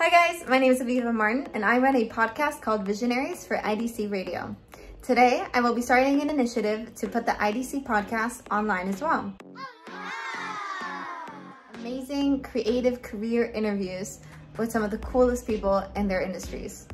Hi guys, my name is Aviva Martin and I run a podcast called Visionaries for IDC Radio. Today, I will be starting an initiative to put the IDC podcast online as well. Amazing creative career interviews with some of the coolest people in their industries.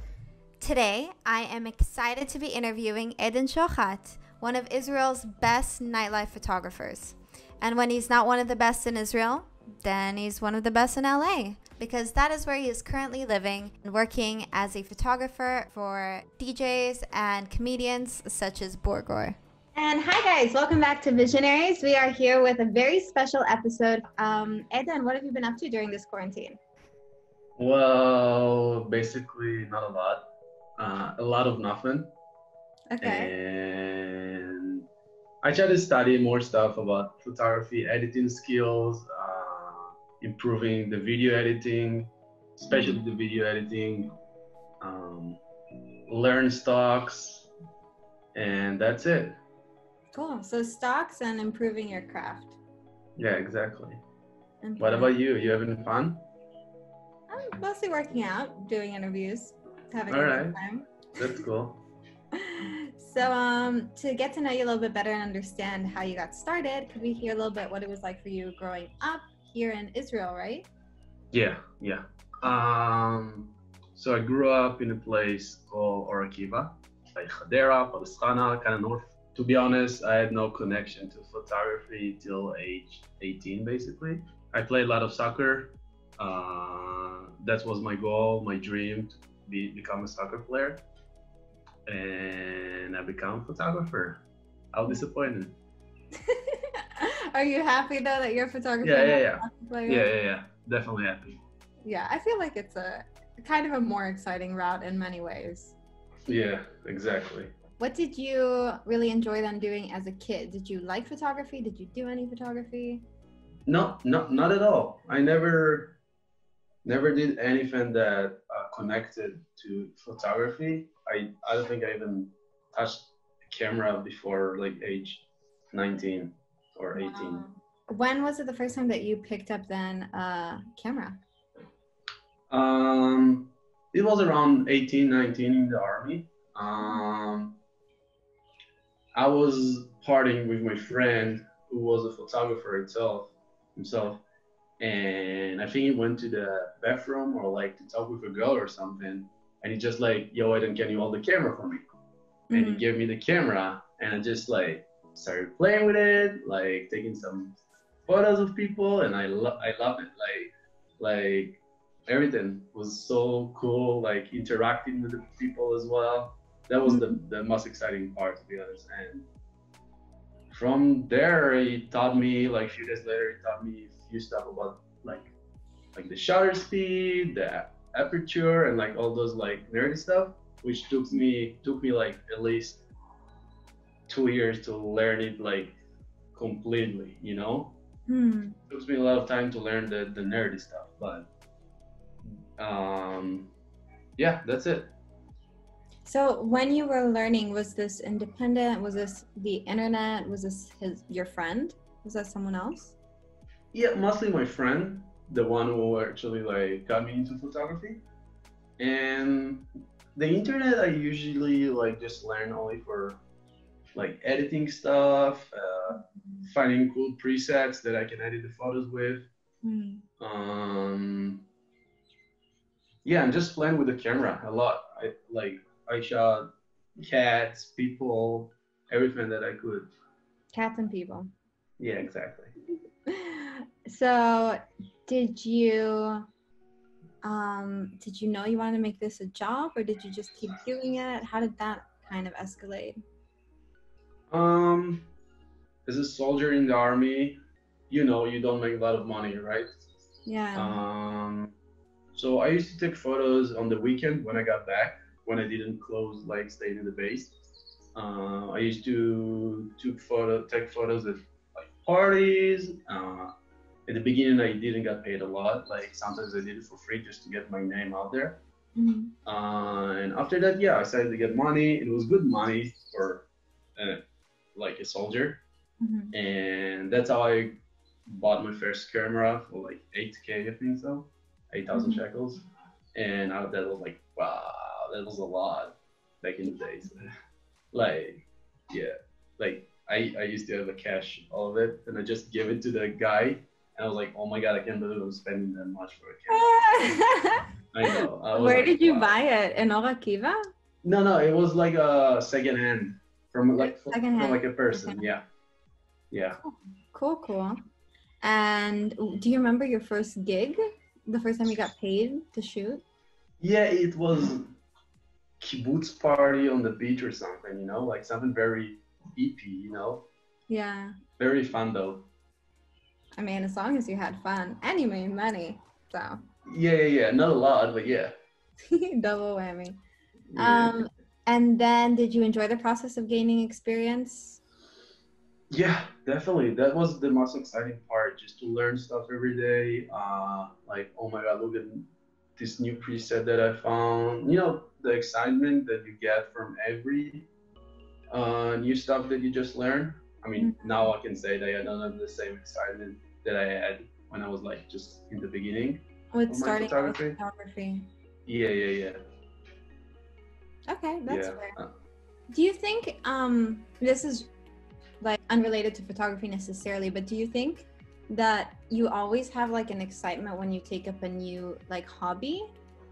Today, I am excited to be interviewing Shohat, one of Israel's best nightlife photographers. And when he's not one of the best in Israel, then he's one of the best in LA, because that is where he is currently living and working as a photographer for DJs and comedians such as Borgor. And hi guys, welcome back to Visionaries. We are here with a very special episode. Eden, what have you been up to during this quarantine? Well, basically not a lot. A lot of nothing. Okay. And I try to study more stuff about photography, editing skills, improving the video editing, especially the video editing, learn stocks, and that's it. Cool. So stocks and improving your craft. Yeah, exactly. Okay. What about you? You having fun? I'm mostly working out, doing interviews, having All a right. good time. That's cool. So to get to know you a little bit better and understand how you got started, could we hear a little bit what it was like for you growing up here in Israel, right? Yeah. So I grew up in a place called Or Akiva, like Hadera, Palestana, kind of north. To be honest, I had no connection to photography till age 18, basically. I played a lot of soccer. That was my goal, my dream, to become a soccer player. And I became a photographer. How disappointed. Are you happy though that you're a photographer? Yeah. Definitely happy. Yeah, I feel like it's a kind of a more exciting route in many ways. Yeah, exactly. What did you really enjoy then doing as a kid? Did you like photography? Did you do any photography? No, not at all. I never did anything that connected to photography. I don't think I even touched a camera before like age 19 or 18. Wow. When was it the first time that you picked up then a camera? It was around 18, 19 in the army. I was partying with my friend who was a photographer himself. And I think he went to the bathroom or like to talk with a girl or something. And he just like, yo, Eden, can you hold the camera for me? And he gave me the camera and I just like started playing with it, like taking some photos of people. And I love it. Like everything was so cool, like interacting with the people as well. That was the most exciting part, to be honest. And from there, he taught me, like a few days later, he taught me a few stuff about like the shutter speed, the aperture, and like all those like nerdy stuff, which took me like at least 2 years to learn it like completely, you know? It took me a lot of time to learn the nerdy stuff, but yeah, that's it. So when you were learning, was this independent? Was this the internet? Was this your friend? Was that someone else? Yeah, mostly my friend, the one who actually like got me into photography. And the internet, I usually like just learn only for like editing stuff, finding cool presets that I can edit the photos with. Yeah, and just playing with the camera a lot. I shot cats, people, everything that I could. Cats and people. Yeah, exactly. So did you know you wanted to make this a job, or did you just keep doing it? How did that kind of escalate? As a soldier in the army, you know, you don't make a lot of money, right? Yeah. So I used to take photos on the weekend when I got back, when I didn't like stay in the base. I used to take photos at like parties. At the beginning, I didn't get paid a lot. Like sometimes I did it for free just to get my name out there. And after that, yeah, I started to get money. It was good money for like a soldier. And that's how I bought my first camera for like 8K, I think so, 8,000 shekels. and that was like, wow, that was a lot back in the days. Like, yeah, like I used to have a cash all of it, and I just give it to the guy, and I was like, oh my god, I can't believe I'm spending that much for a camera. I know. I was Where like, did you wow. buy it? In Or Akiva? No, it was like a second hand from like a person. Okay. Yeah, yeah. Cool. And do you remember your first gig? The first time you got paid to shoot? Yeah, it was kibbutz party on the beach or something, like something very hippie, Yeah. very fun though. I mean, as long as you had fun and you made money, so Yeah. Not a lot, but yeah. double whammy. Yeah. And then did you enjoy the process of gaining experience? Yeah, definitely. That was the most exciting part, just to learn stuff every day. Like, oh my God, look at this new preset that I found. The excitement that you get from every new stuff that you just learn. I mean, now I can say that I don't have the same excitement that I had when I was like just in the beginning With of my starting out with photography. photography. Yeah. Okay, that's Yeah. fair. Do you think this is like unrelated to photography necessarily, but do you think that you always have like an excitement when you take up a new like hobby,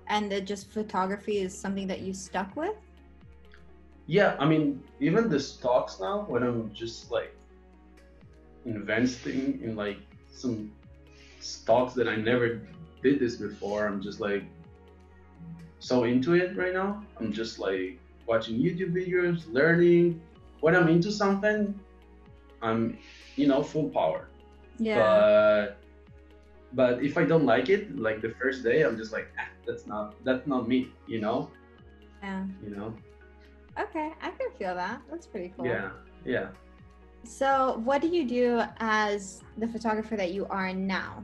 and that just photography is something that you stuck with? Yeah, I mean, even the stocks now, when I'm just like investing in like some stocks that I never did this before, I'm just like so into it right now. I'm just like watching YouTube videos, learning. When I'm into something, I'm, full power. Yeah. But if I don't like it, like the first day, I'm just like, that's not me, Yeah. You know? Okay, I can feel that. That's pretty cool. Yeah. So what do you do as the photographer that you are now?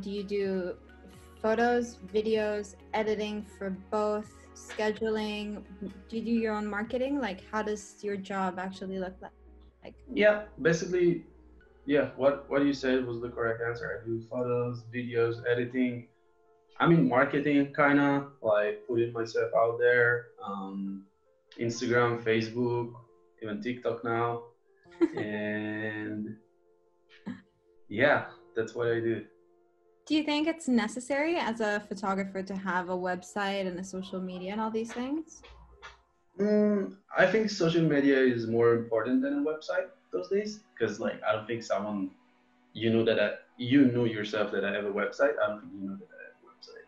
Do you do photos, videos, editing for both, scheduling? Do you do your own marketing? Like, how does your job actually look like? Yeah, basically, yeah, what you said was the correct answer. I do photos, videos, editing. I mean, marketing, kind of like putting myself out there. Instagram, Facebook, even TikTok now. And yeah, that's what I do. Do you think it's necessary as a photographer to have a website and a social media and all these things? I think social media is more important than a website those days, because like I don't think someone you know yourself that I have a website. I don't think you know that I have a website.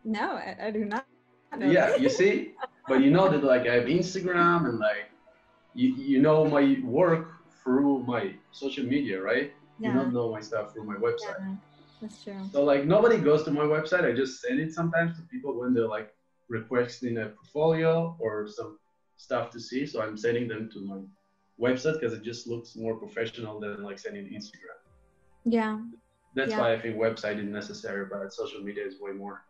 No, I do not know Yeah, that. you see, but you know that like I have Instagram, and like you know my work through my social media, right? Yeah. You don't know my stuff through my website. Yeah, that's true. So like nobody goes to my website. I just send it sometimes to people when they're like requesting a portfolio or some stuff to see. So I'm sending them to my website because it just looks more professional than like sending Instagram. Yeah. That's why I think website is necessary, but social media is way more.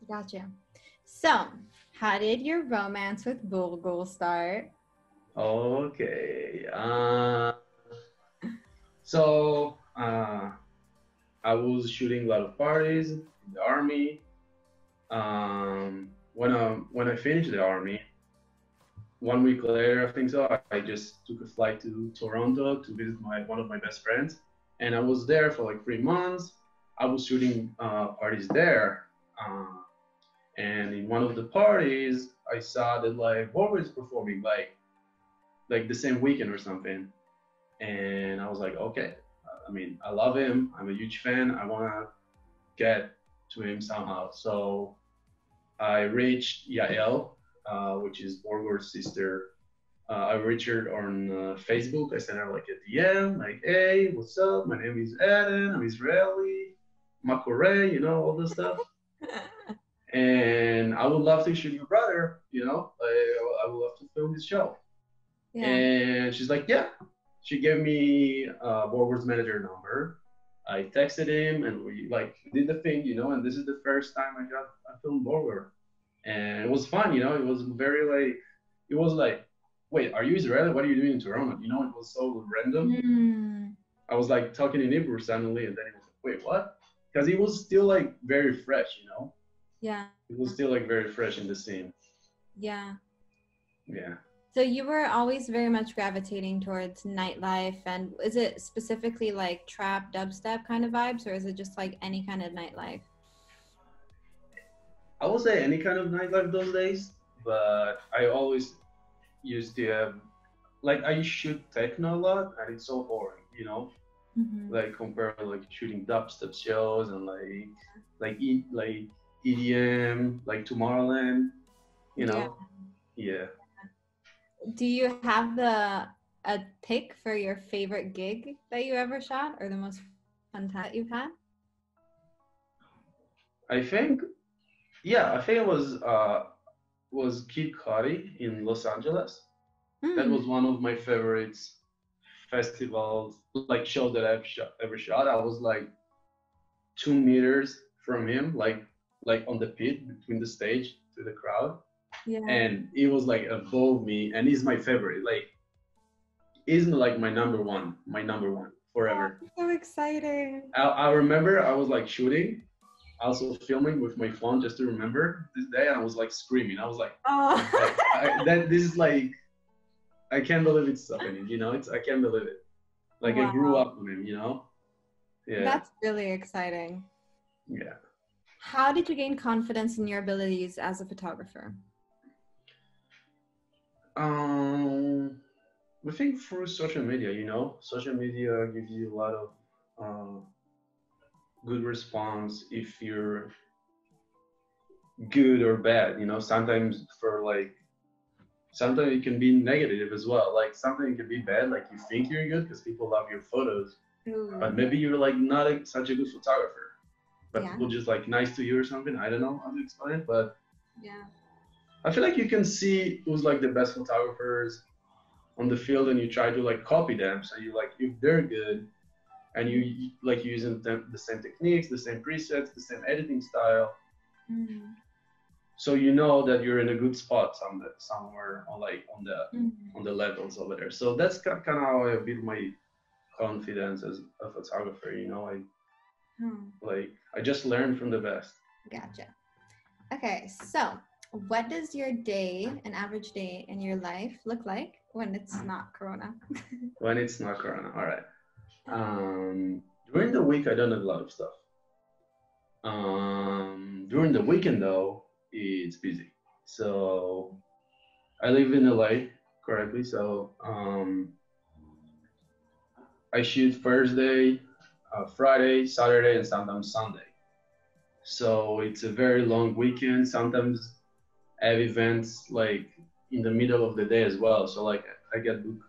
Gotcha. So, how did your romance with Bulgul start? Okay. So I was shooting a lot of parties in the army. When I finished the army, 1 week later, I think so, I just took a flight to Toronto to visit one of my best friends, and I was there for like 3 months. I was shooting parties there, and in one of the parties, I saw that like Borgo is performing like the same weekend or something, and I was like, okay. I mean, I love him. I'm a huge fan. I want to get to him somehow. So I reached Yael, which is Borgo's sister. I reached her on Facebook. I sent her like a DM, like, hey, what's up? My name is Eden. I'm Israeli. Makore, all this stuff. And I would love to shoot your brother, I would love to film his show. Yeah. And she's like, yeah. She gave me Borgo's manager number. I texted him and we like did the thing, and this is the first time I filmed Borgo. And it was fun, it was very like, it was like, wait, are you Israeli? What are you doing in Toronto? It was so random. I was like talking in Hebrew suddenly, and then it was like, wait, what? because it was still like very fresh, you know. Yeah. It was still like very fresh in the scene. Yeah. Yeah. So you were always very much gravitating towards nightlife, and is it specifically like trap, dubstep kind of vibes, or is it just like any kind of nightlife? I would say any kind of nightlife those days, but I always used to have like I shoot techno a lot, and it's so boring, you know. Mm-hmm. Like compare like shooting dubstep shows and like EDM, like Tomorrowland, you Yeah. know. Yeah. Do you have a pick for your favorite gig that you ever shot, or the most fun time that you've had? I think yeah, I think it was Kid Cudi in Los Angeles. That Mm. was one of my favorite festivals, like shows that ever shot. I was like 2 meters from him, like on the pit between the stage to the crowd, Yeah. and he was like above me, and he's my favorite. Like he's like my number one Oh, forever. so exciting. I remember I was like shooting, also filming with my phone just to remember this day, and I was like screaming. I was Oh. that this is like I can't believe it's happening. You know, it's I can't believe it. Like I grew Wow. up with him. You know. Yeah. That's really exciting. Yeah. How did you gain confidence in your abilities as a photographer? Um, I think through social media, you know, social media gives you a lot of uh, good response if you're good or bad. You know, sometimes it can be negative as well. Like something can be bad, like you think you're good because people love your photos, but Ooh. maybe you're like not such a good photographer. But Yeah. people just like nice to you or something. I don't know how to explain it, but Yeah. I feel like you can see who's like the best photographers on the field, and you try to like copy them. So you like if they're good and you like using the same techniques, the same presets, the same editing style, Mm. so you know that you're in a good spot somewhere on like Mm. on the levels over there. So that's kind of how I build my confidence as a photographer. You know, Hmm. I just learn from the best. Gotcha. Okay, so what does your day, an average day in your life, look like when it's not Corona? When it's not Corona, all right. During the week, I don't have a lot of stuff. During the weekend though, it's busy. So I live in LA correctly. So I shoot Thursday, Friday, Saturday, and sometimes Sunday. So it's a very long weekend. Sometimes I have events like in the middle of the day as well. So like I get booked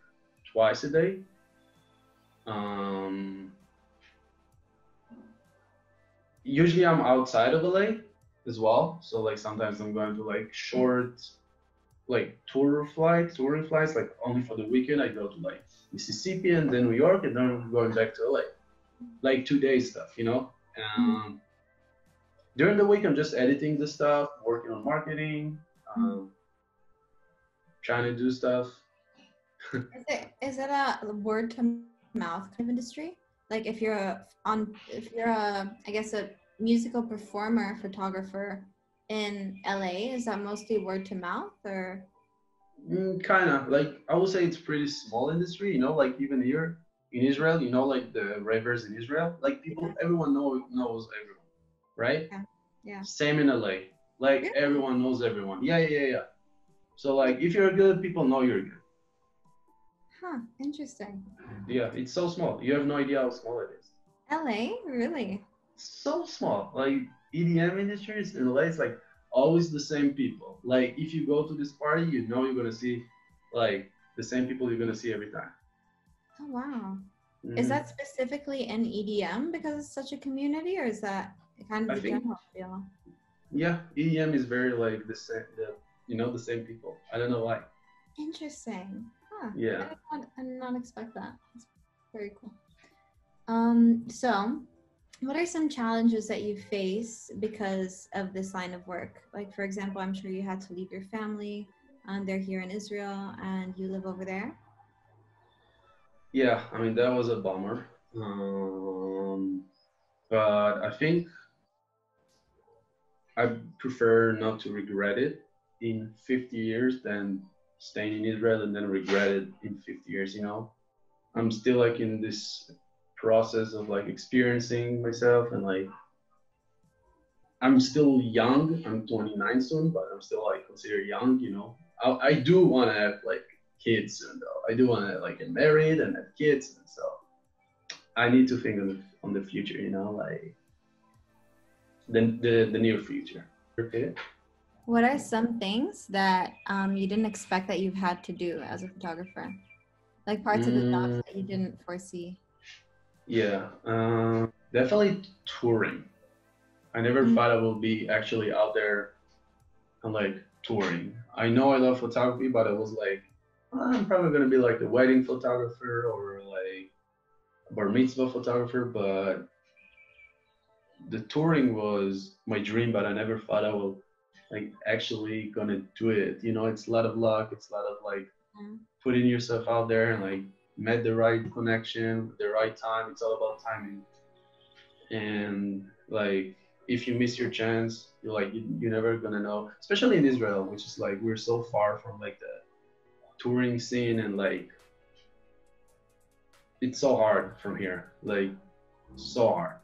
twice a day. Um, Usually I'm outside of LA as well. So like sometimes I'm going to like short like touring flights, like only for the weekend. I go to like Mississippi and then New York, and then I'm going back to LA, like 2 days stuff, you know. Um, During the week, I'm just editing the stuff, working on marketing, trying to do stuff. Is it a word to mouth kind of industry? Like if you're a I guess a musical performer, photographer in LA, is that mostly word to mouth or? Kind of like I would say it's pretty small industry, you know, like even here in Israel, you know, like the ravers in Israel, like Yeah. everyone knows everyone, right? Yeah. Yeah. Same in LA, like Really? everyone knows everyone. Yeah. So like if you're good, people know you're good. Huh. Interesting. Yeah, it's so small. You have no idea how small it is. LA? Really? So small. Like EDM industries in LA, it's like always the same people. Like if you go to this party, you know you're gonna see like the same people you're gonna see every time. Oh wow. Is Hmm. that specifically in EDM because it's such a community, or is that kind of I the think general feel? yeah, EDM is very like the same. The same people. I don't know why. Interesting. Huh. Yeah. I did not expect that. That's very cool. So what are some challenges that you face because of this line of work? Like, for example, I'm sure you had to leave your family and they're here in Israel and you live over there. Yeah, I mean that was a bummer. Um, but I think I prefer not to regret it in 50 years than staying in Israel and then regret it in 50 years, you know? I'm still like in this process of like experiencing myself and like I'm still young. I'm 29 soon, but I'm still like considered young, you know? I do want to have like kids soon though. I do want to like get married and have kids and so I need to think on the future, you know, like the near future. Okay. What are some things that you didn't expect that you've had to do as a photographer? Like parts of the jobs that you didn't foresee? Yeah, definitely touring. I never thought I would be actually out there and like touring. I know I love photography, but I was like, I'm probably gonna be like a wedding photographer or like a bar mitzvah photographer, but the touring was my dream, but I never thought I will like actually gonna do it. You know, it's a lot of luck. It's a lot of like putting yourself out there and like met the right connection, the right time. It's all about timing. And like if you miss your chance, you're never gonna know. Especially in Israel, which is like we're so far from like the touring scene and like it's so hard from here. Like so hard.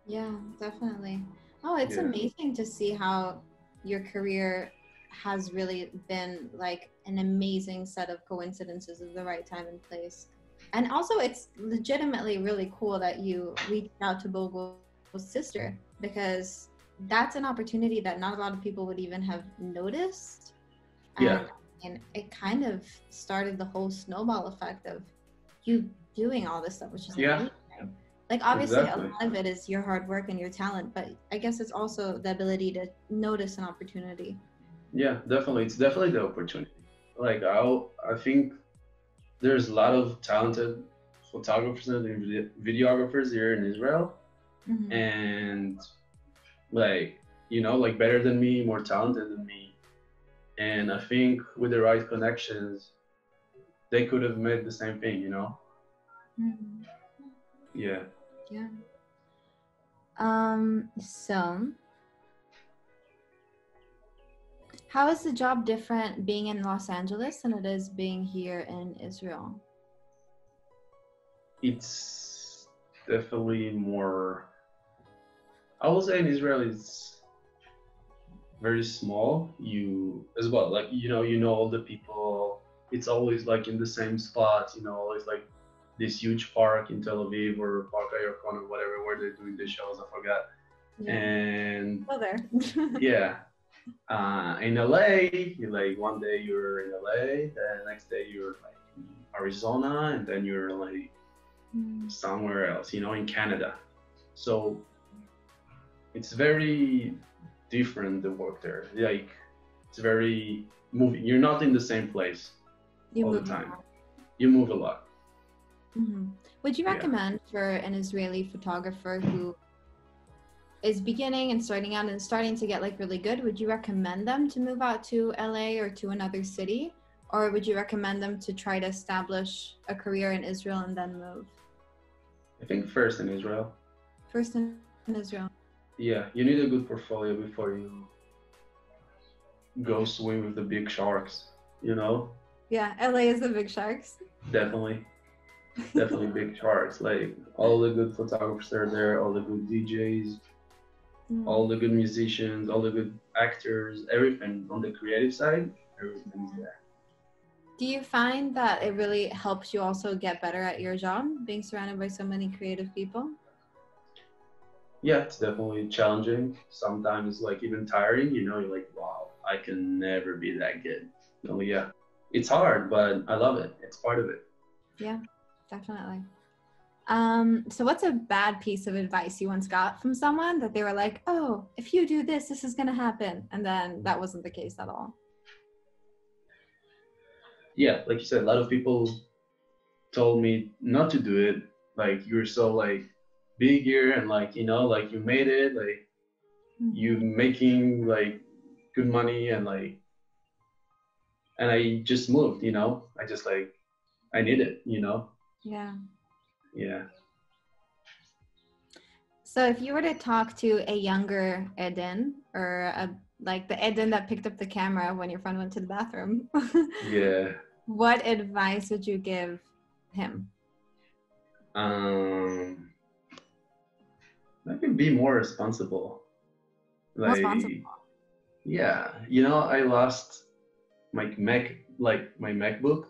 Yeah, definitely. Oh, it's amazing to see how your career has really been like an amazing set of coincidences of the right time and place. And also, it's legitimately really cool that you reached out to Bogo's sister because that's an opportunity that not a lot of people would even have noticed. And it kind of started the whole snowball effect of you doing all this stuff, which is amazing. Like obviously a lot of it is your hard work and your talent, but I guess it's also the ability to notice an opportunity. Yeah, definitely. It's definitely the opportunity. Like I think there's a lot of talented photographers and videographers here in Israel, and like you know, like better than me, more talented than me. And I think with the right connections, they could have made the same thing, you know? Yeah. Yeah. So how is the job different being in Los Angeles than it is being here in Israel? It's definitely more, I will say in Israel it's very small. You as well, like you know all the people. It's always like in the same spot, you know, always like this huge park in Tel Aviv or Park Ayarkon or whatever where they're doing the shows. I forgot. Yeah. And there. Yeah. In LA, you like one day you're in LA, the next day you're like in Arizona, and then you're like somewhere else, you know, in Canada. So it's very different the work there. Like it's very moving. You're not in the same place all the time. You move a lot. Would you recommend for an Israeli photographer who is beginning and starting out and starting to get like really good, would you recommend them to move out to LA or to another city? Or would you recommend them to try to establish a career in Israel and then move? I think first in Israel. First in Israel. Yeah, you need a good portfolio before you go swim with the big sharks, you know? Yeah, LA is the big sharks. Definitely. Definitely big sharks. Like all the good photographers are there, all the good DJs, all the good musicians, all the good actors, everything on the creative side, everything's there. Do you find that it really helps you also get better at your job, being surrounded by so many creative people? Yeah, it's definitely challenging. Sometimes like even tiring, you know, you're like, wow, I can never be that good. So yeah, it's hard, but I love it. It's part of it. Yeah, definitely. So what's a bad piece of advice you once got from someone that they were like, oh, if you do this, this is going to happen. And then that wasn't the case at all. Yeah, like you said, a lot of people told me not to do it. Like you're so like big here and like, you know, like you made it, like you making like good money and like, and I just moved, you know, I just like, I need it, you know? Yeah. Yeah. So if you were to talk to a younger Eden, or like the Eden that picked up the camera when your friend went to the bathroom, Yeah. what advice would you give him? Maybe be more responsible. More Like, responsible. yeah, you know, I lost my my MacBook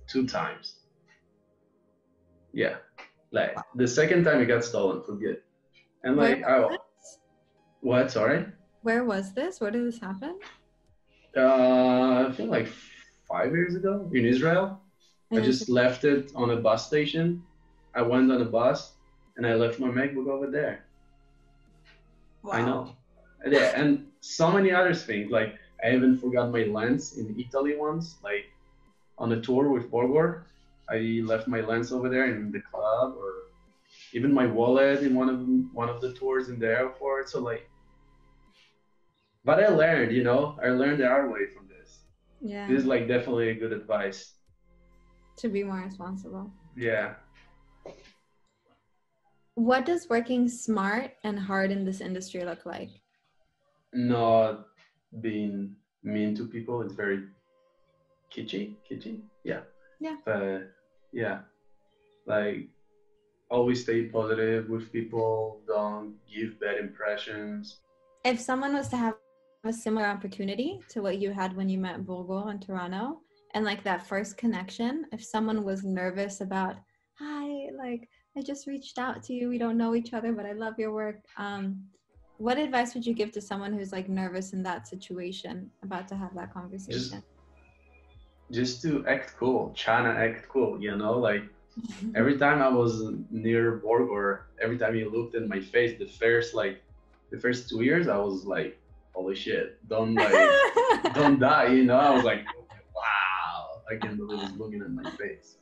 2 times. Yeah, like the second time it got stolen for good. And Where like, I was this? what? Sorry. Where was this? Where did this happen? I think like 5 years ago in Israel. I In just Israel. left it on a bus station. I went on a bus and I left my MacBook over there. I Wow. know. Yeah, and so many other things. Like I even forgot my lens in Italy once. Like on a tour with Borgor, I left my lens over there in the club, or even my wallet in one of the tours in the airport. So like, but I learned, I learned the hard way from this. Yeah. This is like definitely a good advice. To be more responsible. Yeah. What does working smart and hard in this industry look like? Not being mean to people. It's very kitschy. Yeah. Yeah. But yeah, like always stay positive with people. Don't give bad impressions. If someone was to have a similar opportunity to what you had when you met Bulgul in Toronto, and like that first connection, if someone was nervous about, hi, like I just reached out to you, we don't know each other, but I love your work. What advice would you give to someone who's like nervous in that situation, about to have that conversation? Just to act cool, trying to act cool, like every time I was near Borg, or every time he looked in my face, the first 2 years, I was like, holy shit, don't don't die, I was like, wow, I can't believe he's looking at my face,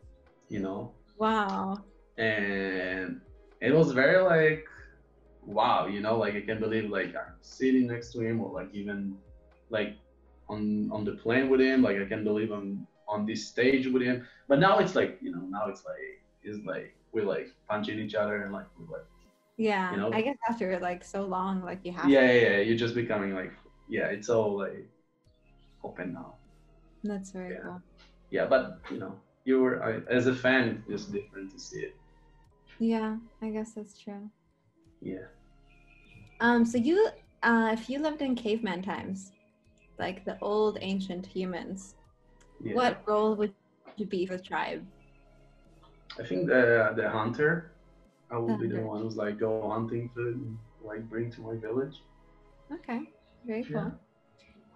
Wow. And it was very like, wow, like I can't believe like I'm sitting next to him, or like even like on the plane with him, like I can't believe I'm on this stage with him. But now it's like, now it's like we're like punching each other, and like we're like, yeah, I guess after like so long, like you have yeah, you're just becoming like, yeah, it's all like open now. That's very cool. Yeah, but as a fan, it's just different to see it. Yeah, I guess that's true. Yeah. So you, if you lived in caveman times, like the old ancient humans, what role would you be for the tribe? I think the hunter. I will be the one who's like go hunting food and like bring to my village. Okay, very cool.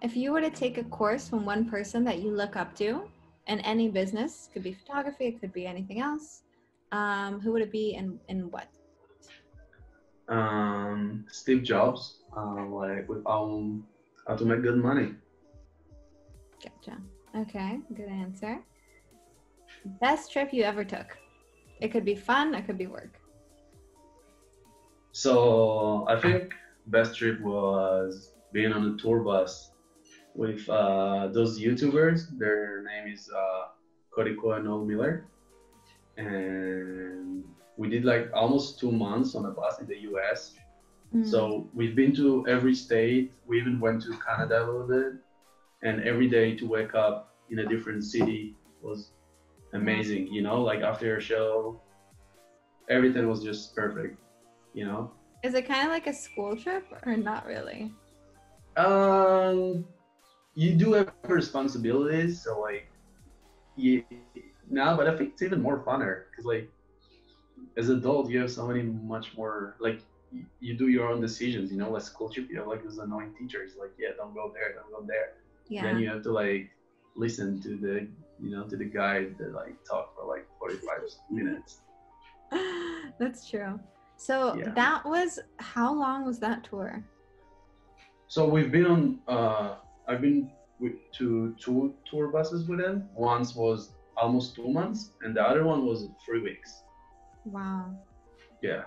If you were to take a course from one person that you look up to in any business, could be photography, it could be anything else, who would it be, and what? Steve Jobs, like with how to make good money. Gotcha. Okay, good answer. Best trip you ever took? It could be fun, it could be work. So I think best trip was being on a tour bus with those YouTubers. Their name is Koriko and Noel Miller, and we did like almost 2 months on a bus in the US. So we've been to every state. We even went to Canada a little bit, and every day to wake up in a different city was amazing. Like after a show, everything was just perfect. Is it kind of like a school trip, or not really? You do have responsibilities, so like but I think it's even more funner, because like as an adult you have so many much more, like you do your own decisions, like school trip, you have like those annoying teachers like, yeah, don't go there, don't go there. Yeah. Then you have to like listen to the to the guide that like talk for like 45 minutes. That's true. So that was, how long was that tour? So we've been on I've been to 2 tour buses with them. Once was almost 2 months, and the other one was 3 weeks. Wow. Yeah.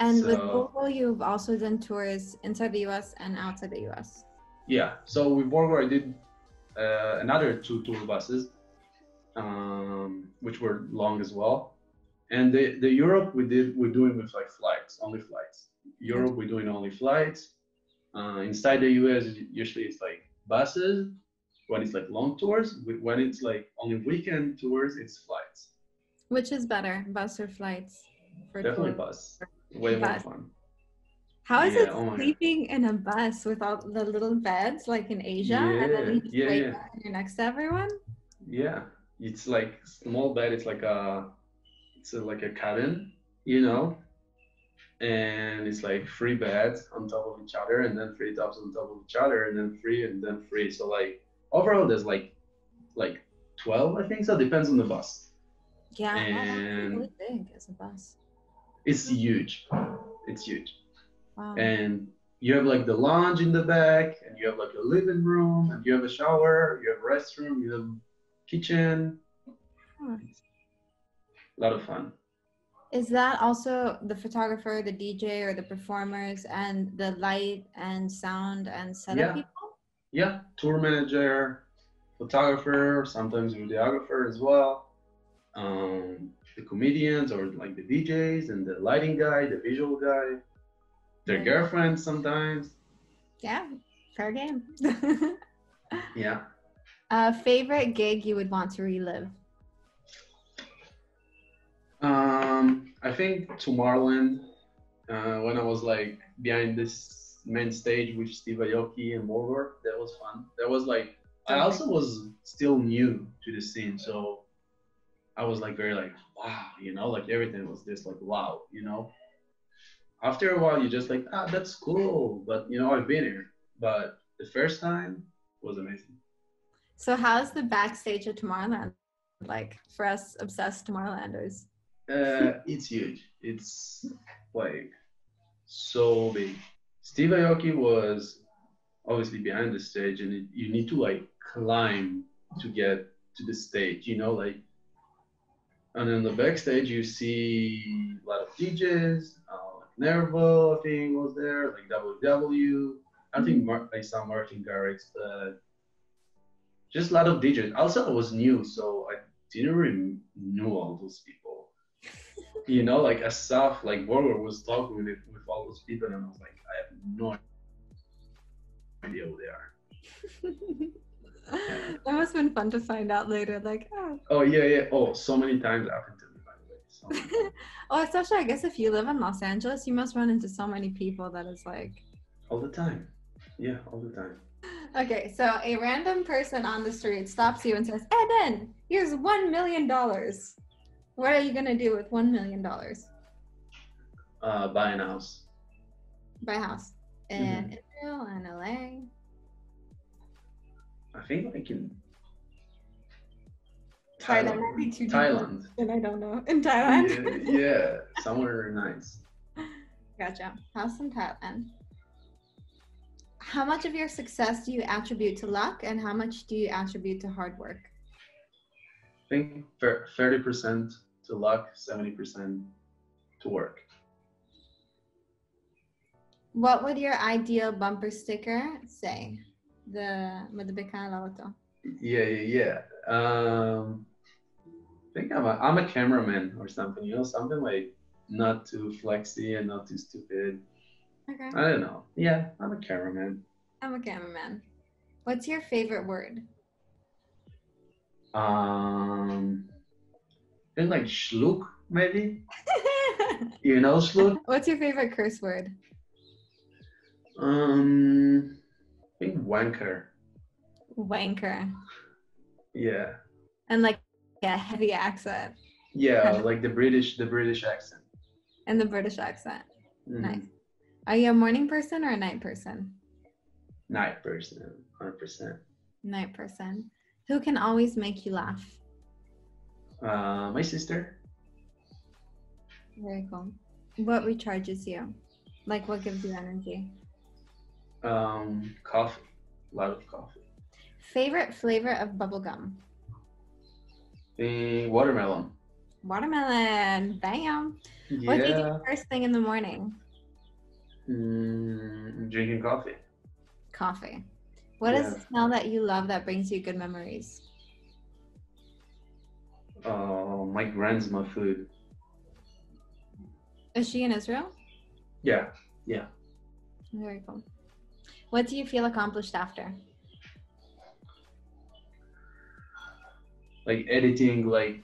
And with Borgor, you've also done tours inside the US and outside the US. Yeah. So with Borgor, I did another 2 tour buses, which were long as well. And the Europe we're doing with like flights, only flights. Gotcha. Europe we're doing only flights. Inside the US usually it's like buses when it's like long tours. When it's like only weekend tours, it's flights. Which is better, bus or flights for Definitely tour? bus. Way more Bus. fun. How is Yeah. it Oh my God. sleeping in a bus with all the little beds like in Asia, and then you just Yeah. wake Yeah. up and you're next to everyone? Yeah. It's like small bed. It's like like a cabin, you know, and it's like three beds on top of each other, and then three tops on top of each other, and then three, and then three. So like overall, there's like 12, I think. So it depends on the bus. Yeah, wow, that's And really big as a bus. it's huge. It's huge. Wow. And you have like the lounge in the back, and you have like a living room, and you have a shower, you have a restroom, you have kitchen. Huh. A lot of fun. Is that also the photographer, the DJ, or the performers, and the light and sound and setup Yeah. people? Yeah. Tour manager, photographer, sometimes videographer as well. The comedians or like the DJs and the lighting guy, the visual guy, their Right. girlfriends sometimes. Yeah, fair game. Yeah. Favorite gig you would want to relive? I think Tomorrowland, when I was like behind this main stage with Steve Aoki and Morgor, that was fun. That was like, I also was still new to the scene, so I was like very like, wow, like everything was just like, wow, After a while, you're just like, that's cool, but I've been here. But the first time was amazing. So how's the backstage at Tomorrowland like for us obsessed Tomorrowlanders? It's huge. It's like so big. Steve Aoki was obviously behind the stage, and you need to like climb to get to the stage, like. And in the backstage, you see a lot of DJs, like Nervo, I think was there, like WW. I think I saw Martin Garrix, but just a lot of DJs. Also, I was new, so I didn't really know all those people. Like Asaf, like Borger was talking with all those people, and I was like, I have no idea who they are. Yeah. That must have been fun to find out later. Like, oh yeah. Oh, so many times happened to me, by the way. So oh, especially I guess if you live in Los Angeles, you must run into so many people that is like all the time. Yeah, all the time. Okay, so a random person on the street stops you and says, Eden, here's $1 million. What are you gonna do with $1 million? Buy a house. Buy a house in Israel and LA. I think like in Sorry, that might be too deep. Thailand. And I don't know. In Thailand? Yeah, somewhere nice. Gotcha. House in Thailand. How much of your success do you attribute to luck, and how much do you attribute to hard work? I think 30% to luck, 70% to work. What would your ideal bumper sticker say? The Madabika Lauto. Yeah. I think I'm a cameraman or something, something like not too flexy and not too stupid. Okay. I don't know. Yeah, I'm a cameraman. I'm a cameraman. What's your favorite word? I think like schluck, maybe. Schluck? What's your favorite curse word? I think wanker. Wanker. Yeah. And like a heavy accent. Yeah, like the British accent. And the British accent. Mm-hmm. Nice. Are you a morning person or a night person? Night person, 100%. Night person. Who can always make you laugh? My sister. Very cool. What recharges you? Like what gives you energy? Coffee. A lot of coffee. Favorite flavor of bubblegum? Watermelon. Watermelon. Bam. Yeah. What do you do first thing in the morning? Drinking coffee. Coffee. What is the smell that you love that brings you good memories? My grandma food. Is she in Israel? Yeah, yeah. Very cool. What do you feel accomplished after? Like editing like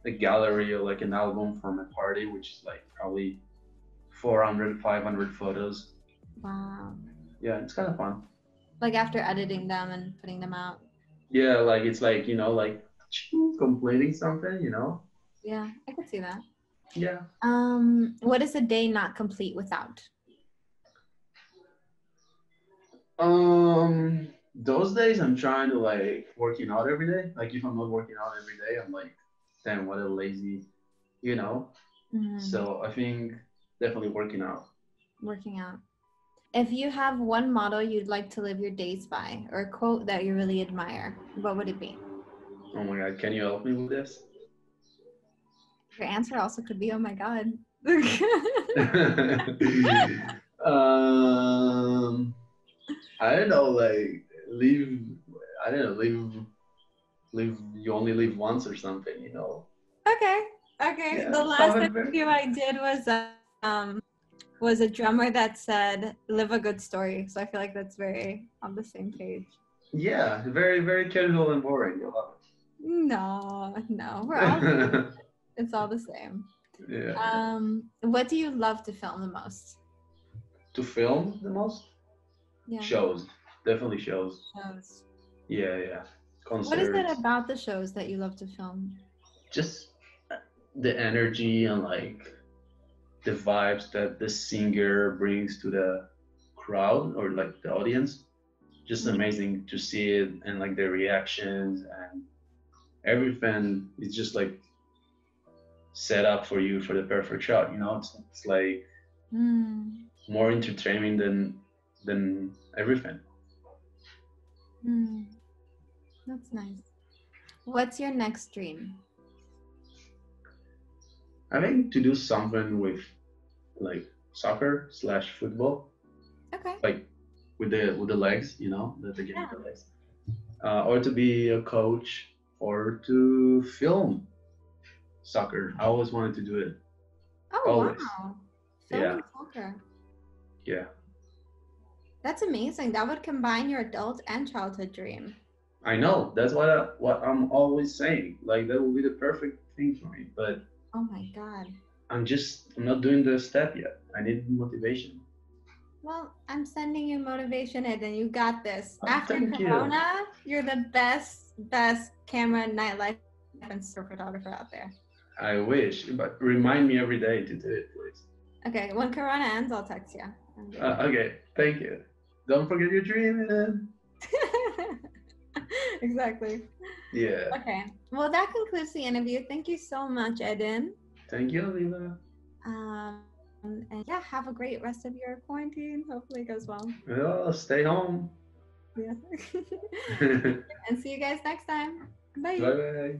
a gallery or like an album from a party, which is like probably 400, 500 photos. Wow. Yeah, it's kind of fun. Like after editing them and putting them out. Yeah, like it's like, like completing something, Yeah, I could see that. Yeah. What is a day not complete without? Those days I'm trying to like working out every day. Like if I'm not working out every day, I'm like, damn, what a lazy, you know. So I think definitely working out. Working out. If you have one motto you'd like to live your days by, or a quote that you really admire, what would it be? Oh my God, can you help me with this? Your answer also could be, oh my God. I don't know, like live. I don't know, live. You only live once or something, Okay. Yeah, The last interview I did was a drummer that said, live a good story. So I feel like that's very on the same page. Yeah, very, very casual and boring. You'll love No. We're all it's all the same. Yeah. What do you love to film the most? To film the most? Yeah. Shows. Definitely shows. Shows. Yeah. Concerts. What is it about the shows that you love to film? Just the energy and like the vibes that the singer brings to the crowd or like the audience. Just amazing to see it and like the reactions and everything is just like set up for you for the perfect shot. It's like more entertaining than everything. That's nice. What's your next dream? I think to do something with like soccer / football. Okay. Like with the legs, the game with the legs. Or to be a coach or to film soccer. I always wanted to do it. Oh, always. Wow. Filming soccer. Yeah. That's amazing. That would combine your adult and childhood dream. I know. That's what I'm always saying. Like that would be the perfect thing for me. But oh my God. I'm not doing the step yet. I need motivation. Well, I'm sending you motivation, Ed, and you got this. After Thank Corona, you're the best camera, nightlife, and store photographer out there. I wish, but remind me every day to do it, please. Okay, when Corona ends, I'll text you. Okay, thank you. Don't forget your dream, man. Exactly. Yeah. Okay. Well, that concludes the interview. Thank you so much, Eden. Thank you, Lila. And yeah, have a great rest of your quarantine. Hopefully it goes well. Well, stay home. Yeah. And see you guys next time. Bye. Bye-bye.